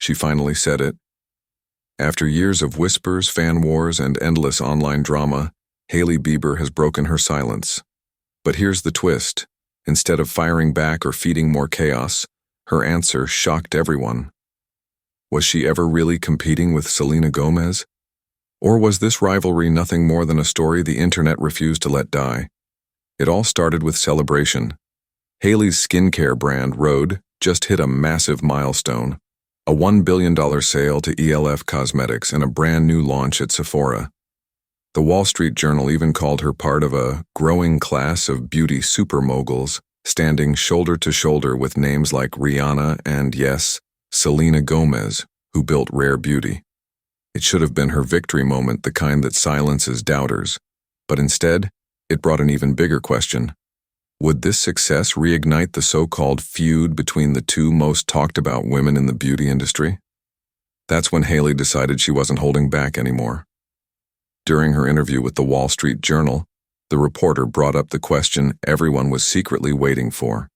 She finally said it. After years of whispers, fan wars, and endless online drama, Hailey Bieber has broken her silence. But here's the twist. Instead of firing back or feeding more chaos, her answer shocked everyone. Was she ever really competing with Selena Gomez? Or was this rivalry nothing more than a story the internet refused to let die? It all started with celebration. Hailey's skincare brand, Rhode, just hit a massive milestone. A $1 billion sale to ELF Cosmetics and a brand new launch at Sephora. The Wall Street Journal even called her part of a growing class of beauty supermoguls, standing shoulder to shoulder with names like Rihanna and, yes, Selena Gomez, who built Rare Beauty. It should have been her victory moment, the kind that silences doubters. But instead, it brought an even bigger question. Would this success reignite the so-called feud between the two most talked about women in the beauty industry? That's when Hailey decided she wasn't holding back anymore. During her interview with the Wall Street Journal, the reporter brought up the question everyone was secretly waiting for.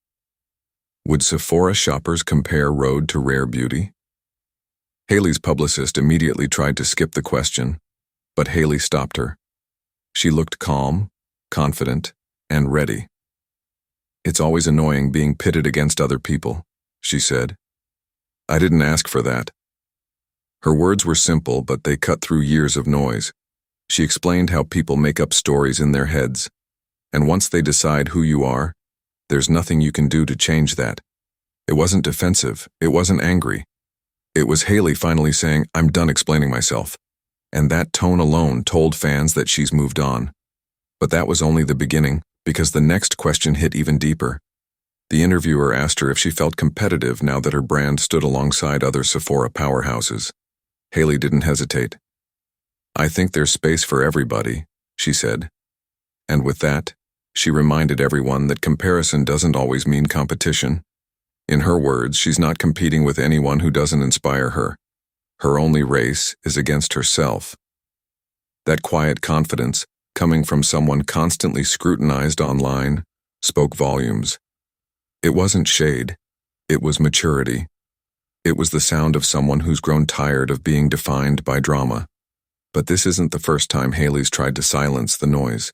Would Sephora shoppers compare Rhode to Rare Beauty? Hailey's publicist immediately tried to skip the question, but Hailey stopped her. She looked calm, confident, and ready. "It's always annoying being pitted against other people," she said. "I didn't ask for that." Her words were simple, but they cut through years of noise. She explained how people make up stories in their heads, and once they decide who you are, there's nothing you can do to change that. It wasn't defensive, it wasn't angry. It was Hailey finally saying, "I'm done explaining myself." And that tone alone told fans that she's moved on. But that was only the beginning, because the next question hit even deeper. The interviewer asked her if she felt competitive now that her brand stood alongside other Sephora powerhouses. Hailey didn't hesitate. "I think there's space for everybody," she said. And with that, she reminded everyone that comparison doesn't always mean competition. In her words, she's not competing with anyone who doesn't inspire her. Her only race is against herself. That quiet confidence, coming from someone constantly scrutinized online, spoke volumes. It wasn't shade. It was maturity. It was the sound of someone who's grown tired of being defined by drama. But this isn't the first time Hailey's tried to silence the noise.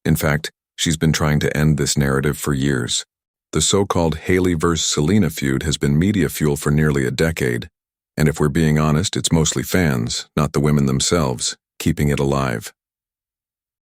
In fact, she's been trying to end this narrative for years. The so-called Hailey vs. Selena feud has been media fuel for nearly a decade. And if we're being honest, it's mostly fans, not the women themselves, keeping it alive.